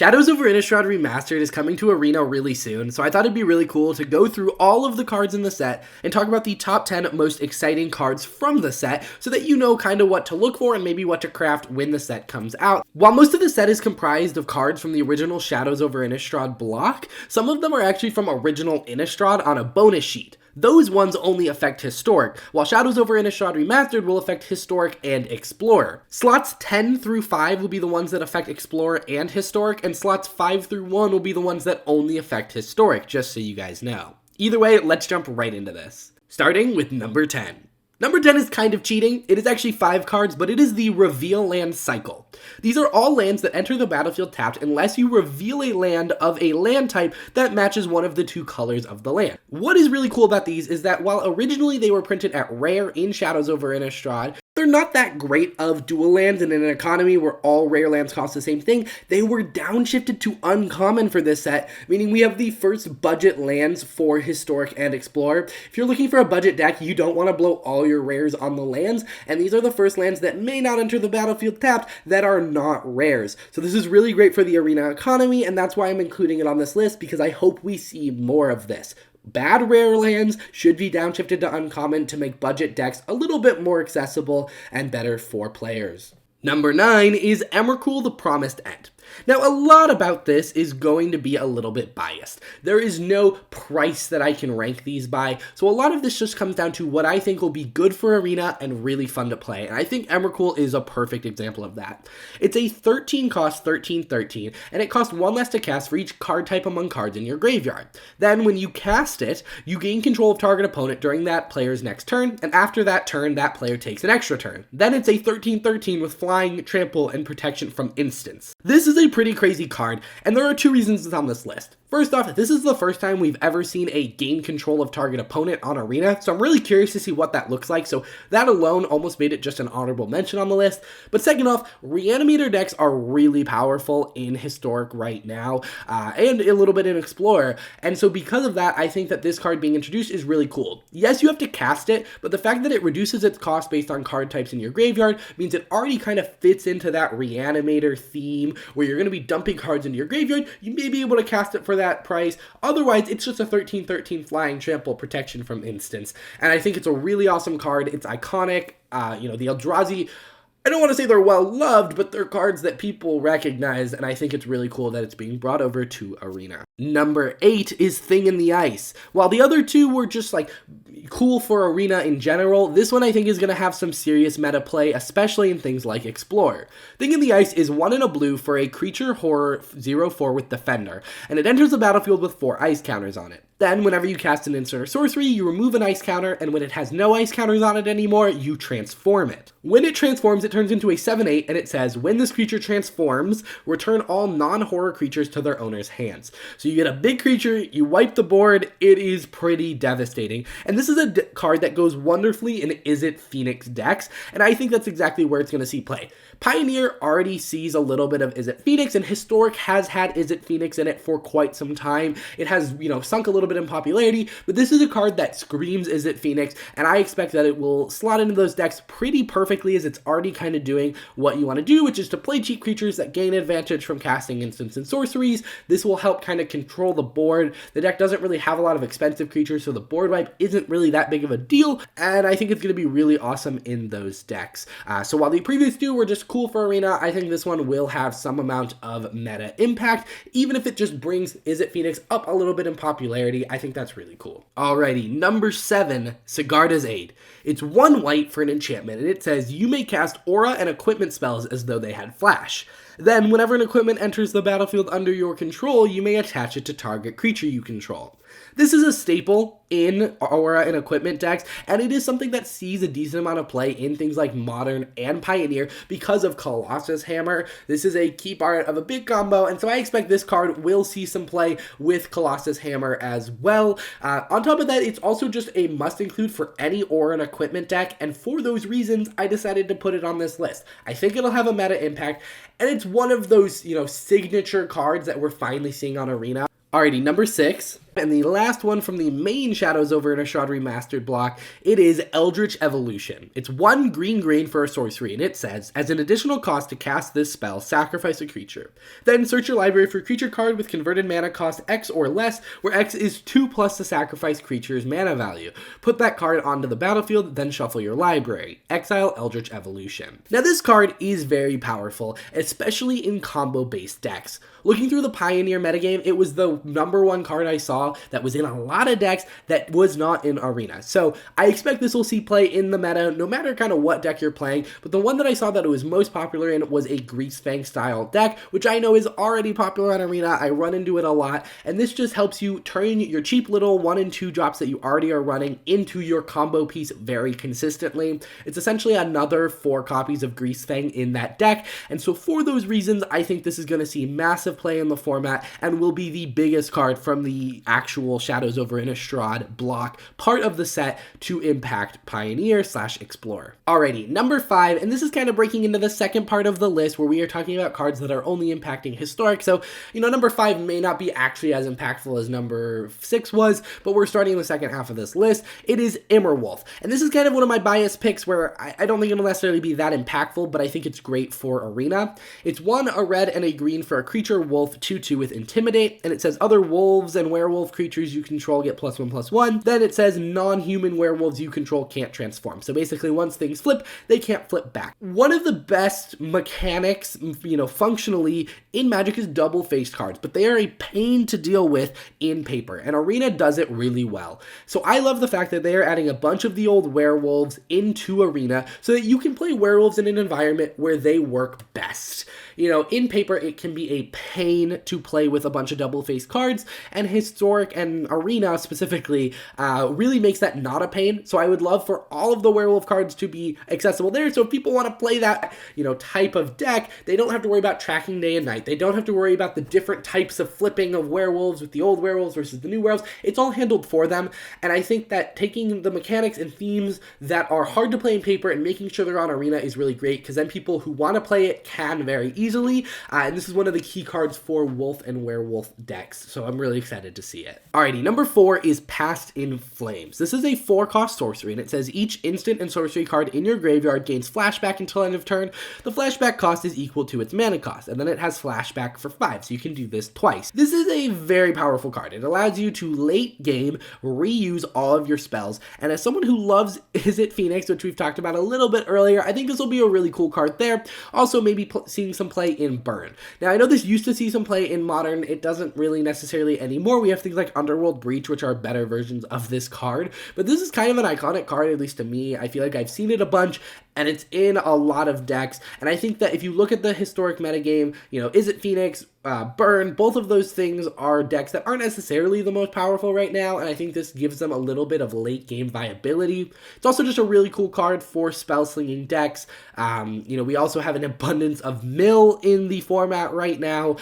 Shadows over Innistrad Remastered is coming to Arena really soon, so I thought it'd be really cool to go through all of the cards in the set and talk about the top 10 most exciting cards from the set so that you know kind of what to look for and maybe what to craft when the set comes out. While most of the set is comprised of cards from the original Shadows over Innistrad block, some of them are actually from original Innistrad on a bonus sheet. Those ones only affect Historic, while Shadows over Innistrad Remastered will affect Historic and Explorer. Slots 10 through 5 will be the ones that affect Explorer and Historic, and slots 5 through 1 will be the ones that only affect Historic, just so you guys know. Either way, let's jump right into this. Starting with number 10. Number 10 is kind of cheating. It is actually 5 cards, but it is the Reveal Land Cycle. These are all lands that enter the battlefield tapped unless you reveal a land of a land type that matches one of the 2 colors of the land. What is really cool about these is that while originally they were printed at rare in Shadows over Innistrad, they're not that great of dual lands, and in an economy where all rare lands cost the same thing, they were downshifted to uncommon for this set, meaning we have the first budget lands for Historic and Explorer. If you're looking for a budget deck, you don't want to blow all your rares on the lands, and these are the first lands that may not enter the battlefield tapped that are not rares. So this is really great for the arena economy, and that's why I'm including it on this list, because I hope we see more of this. Bad rare lands should be downshifted to uncommon to make budget decks a little bit more accessible and better for players. Number 9 is Emrakul the Promised End. Now, a lot about this is going to be a little bit biased. There is no price that I can rank these by, so a lot of this just comes down to what I think will be good for Arena and really fun to play, and I think Emrakul is a perfect example of that. It's a 13 cost 13/13, and it costs 1 less to cast for each card type among cards in your graveyard. Then, when you cast it, you gain control of target opponent during that player's next turn, and after that turn, that player takes an extra turn. Then it's a 13/13 with flying, trample, and protection from instants. This is a pretty crazy card, and there are 2 reasons it's on this list. First off, this is the first time we've ever seen a gain control of target opponent on Arena, so I'm really curious to see what that looks like, so that alone almost made it just an honorable mention on the list. But second off, Reanimator decks are really powerful in Historic right now, and a little bit in Explorer, and so because of that, I think that this card being introduced is really cool. Yes, you have to cast it, but the fact that it reduces its cost based on card types in your graveyard means it already kind of fits into that Reanimator theme, where you're going to be dumping cards into your graveyard. You may be able to cast it for that price. Otherwise, it's just a 13/13 flying trample protection from instants. And I think it's a really awesome card. It's iconic. The Eldrazi, I don't want to say they're well loved, but they're cards that people recognize, and I think it's really cool that it's being brought over to Arena. Number 8 is Thing in the Ice. While the other 2 were just like cool for Arena in general, this one I think is going to have some serious meta play, especially in things like Explorer. Thing in the Ice is 1 in a blue for a creature horror 0/4 with Defender, and it enters the battlefield with 4 ice counters on it. Then, whenever you cast an instant or sorcery, you remove an ice counter, and when it has no ice counters on it anymore, you transform it. When it transforms, it turns into a 7/8, and it says, when this creature transforms, return all non-horror creatures to their owner's hands. So you get a big creature, you wipe the board, it is pretty devastating. And this is a card that goes wonderfully in Izzet Phoenix decks, and I think that's exactly where it's going to see play. Pioneer already sees a little bit of Izzet Phoenix, and Historic has had Izzet Phoenix in it for quite some time. It has, sunk a little bit in popularity, but this is a card that screams Izzet Phoenix, and I expect that it will slot into those decks pretty perfectly, as it's already kind of doing what you want to do, which is to play cheap creatures that gain advantage from casting instants and sorceries. This will help kind of control the board. The deck doesn't really have a lot of expensive creatures, so the board wipe isn't really that big of a deal, and I think it's going to be really awesome in those decks. So while the previous 2 were just cool for Arena, I think this one will have some amount of meta impact, even if it just brings Izzet Phoenix up a little bit in popularity. I think that's really cool. Alrighty, number 7, Sigarda's Aid. It's 1 white for an enchantment, and it says you may cast aura and equipment spells as though they had flash. Then, whenever an equipment enters the battlefield under your control, you may attach it to target creature you control. This is a staple in Aura and Equipment decks, and it is something that sees a decent amount of play in things like Modern and Pioneer because of Colossus Hammer. This is a key part of a big combo, and so I expect this card will see some play with Colossus Hammer as well. On top of that, it's also just a must-include for any Aura and Equipment deck, and for those reasons, I decided to put it on this list. I think it'll have a meta impact, and it's one of those, signature cards that we're finally seeing on Arena. Alrighty, number 6. And the last one from the main Shadows over Innistrad Remastered block, it is Eldritch Evolution. It's 1 green for a sorcery, and it says, as an additional cost to cast this spell, sacrifice a creature. Then search your library for a creature card with converted mana cost X or less, where X is 2 plus the sacrifice creature's mana value. Put that card onto the battlefield, then shuffle your library. Exile Eldritch Evolution. Now this card is very powerful, especially in combo-based decks. Looking through the Pioneer metagame, it was the #1 card I saw that was in a lot of decks that was not in Arena. So I expect this will see play in the meta, no matter kind of what deck you're playing, but the one that I saw that it was most popular in was a Greasefang style deck, which I know is already popular on Arena. I run into it a lot, and this just helps you turn your cheap little 1 and 2 drops that you already are running into your combo piece very consistently. It's essentially another 4 copies of Greasefang in that deck, and so for those reasons, I think this is going to see massive play in the format and will be the biggest card from the actual Shadows over Innistrad block part of the set to impact Pioneer / Explorer. Alrighty, number 5, and this is kind of breaking into the second part of the list where we are talking about cards that are only impacting Historic, so, number 5 may not be actually as impactful as number 6 was, but we're starting in the second half of this list. It is Immerwolf, and this is kind of one of my biased picks where I don't think it'll necessarily be that impactful, but I think it's great for Arena. It's 1, a red and a green for a creature wolf, 2/2 with Intimidate, and it says other wolves and werewolf creatures you control get +1/+1. Then it says non-human werewolves you control can't transform. So basically once things flip, they can't flip back. One of the best mechanics, functionally in Magic is double-faced cards, but they are a pain to deal with in paper, and Arena does it really well. So I love the fact that they are adding a bunch of the old werewolves into Arena so that you can play werewolves in an environment where they work best. In paper, it can be a pain to play with a bunch of double-faced cards, and Historic and Arena specifically really makes that not a pain. So I would love for all of the werewolf cards to be accessible there. So if people want to play that, type of deck, they don't have to worry about tracking day and night. They don't have to worry about the different types of flipping of werewolves with the old werewolves versus the new werewolves. It's all handled for them. And I think that taking the mechanics and themes that are hard to play in paper and making sure they're on Arena is really great, because then people who want to play it can very easily. And this is one of the key cards for wolf and werewolf decks, so I'm really excited to see it. Alrighty, number 4 is Past in Flames. This is a 4-cost sorcery, and it says each instant and sorcery card in your graveyard gains flashback until end of turn. The flashback cost is equal to its mana cost, and then it has flashback for 5, so you can do this twice. This is a very powerful card. It allows you to late game reuse all of your spells, and as someone who loves Izzet Phoenix, which we've talked about a little bit earlier, I think this will be a really cool card there. Also, maybe seeing some play in Burn. Now, I know this used to see some play in Modern. It doesn't really necessarily anymore. We have things like Underworld Breach, which are better versions of this card, but this is kind of an iconic card, at least to me. I feel like I've seen it a bunch, and it's in a lot of decks, and I think that if you look at the Historic metagame, Izzet Phoenix, Burn, both of those things are decks that aren't necessarily the most powerful right now, and I think this gives them a little bit of late game viability. It's also just a really cool card for spell slinging decks. We also have an abundance of mill in the format right now,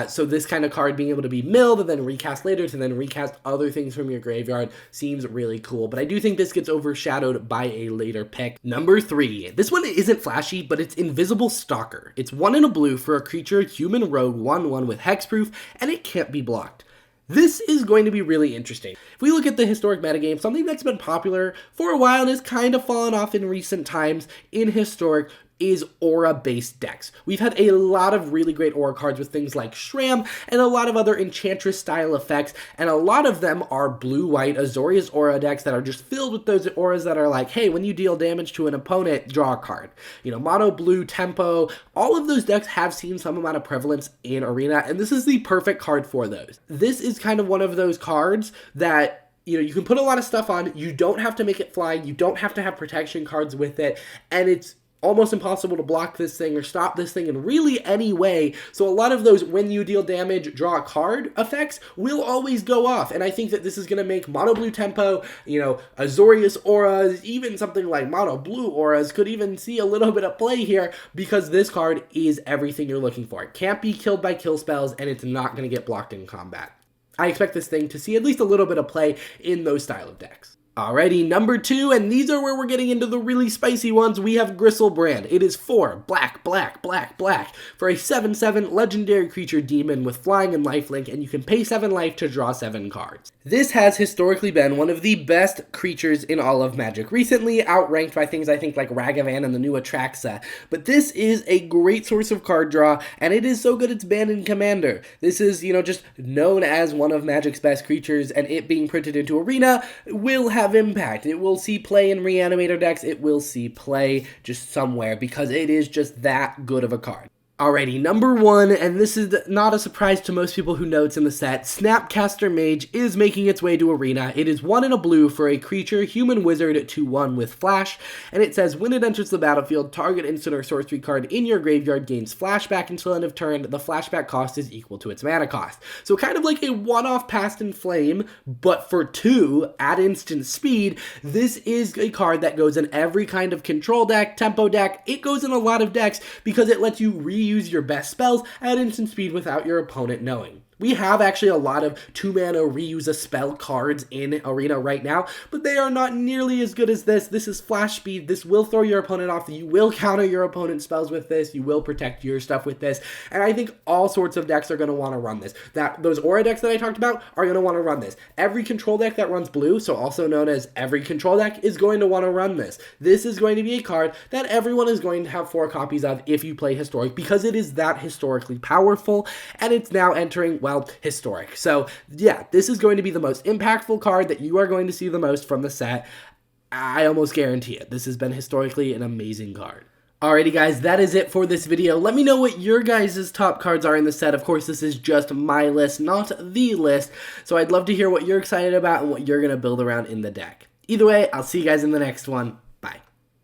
so this kind of card being able to be milled and then recast later to then recast other things from your graveyard seems really cool, but I do think this gets overshadowed by a later pick. Number 3. This one isn't flashy, but it's Invisible Stalker. It's 1 in a blue for a creature, human rogue, 1/1 with hexproof, and it can't be blocked. This is going to be really interesting. If we look at the Historic metagame, something that's been popular for a while and has kind of fallen off in recent times in Historic is aura-based decks. We've had a lot of really great aura cards with things like Shram and a lot of other Enchantress-style effects, and a lot of them are blue-white Azorius aura decks that are just filled with those auras that are like, hey, when you deal damage to an opponent, draw a card. Mono blue, tempo, all of those decks have seen some amount of prevalence in Arena, and this is the perfect card for those. This is kind of one of those cards that you can put a lot of stuff on, you don't have to make it fly, you don't have to have protection cards with it, and it's almost impossible to block this thing or stop this thing in really any way. So a lot of those when you deal damage, draw a card effects will always go off. And I think that this is going to make mono blue tempo, Azorius auras, even something like mono blue auras could even see a little bit of play here, because this card is everything you're looking for. It can't be killed by kill spells, and it's not going to get blocked in combat. I expect this thing to see at least a little bit of play in those style of decks. Alrighty, number 2, and these are where we're getting into the really spicy ones. We have Gristlebrand. It is 4 black, black, black, black for a 7/7 legendary creature demon with flying and lifelink, and you can pay 7 life to draw 7 cards. This has historically been one of the best creatures in all of Magic, recently outranked by things I think like Ragavan and the new Atraxa, but this is a great source of card draw, and it is so good it's banned in Commander. This is, just known as one of Magic's best creatures, and it being printed into Arena will have impact. It will see play in Reanimator decks, it will see play just somewhere, because it is just that good of a card. Alrighty, number 1, and this is not a surprise to most people who know it's in the set, Snapcaster Mage is making its way to Arena. It is 1 and a blue for a creature, human wizard 2/1 with flash, and it says when it enters the battlefield, target instant or sorcery card in your graveyard gains flashback until end of turn. The flashback cost is equal to its mana cost. So kind of like a one-off Past in Flame, but for 2 at instant speed. This is a card that goes in every kind of control deck, tempo deck. It goes in a lot of decks because it lets you reuse your best spells at instant speed without your opponent knowing. We have actually a lot of 2-mana reuse a spell cards in Arena right now, but they are not nearly as good as this. This is flash speed. This will throw your opponent off. You will counter your opponent's spells with this. You will protect your stuff with this. And I think all sorts of decks are going to want to run this. Those aura decks that I talked about are going to want to run this. Every control deck that runs blue, so also known as every control deck, is going to want to run this. This is going to be a card that everyone is going to have 4 copies of if you play Historic, because it is that historically powerful, and it's now entering, Historic. So yeah, this is going to be the most impactful card that you are going to see the most from the set. I almost guarantee it. This has been historically an amazing card. Alrighty guys, that is it for this video. Let me know what your guys' top cards are in the set. Of course, this is just my list, not the list. So I'd love to hear what you're excited about and what you're going to build around in the deck. Either way, I'll see you guys in the next one.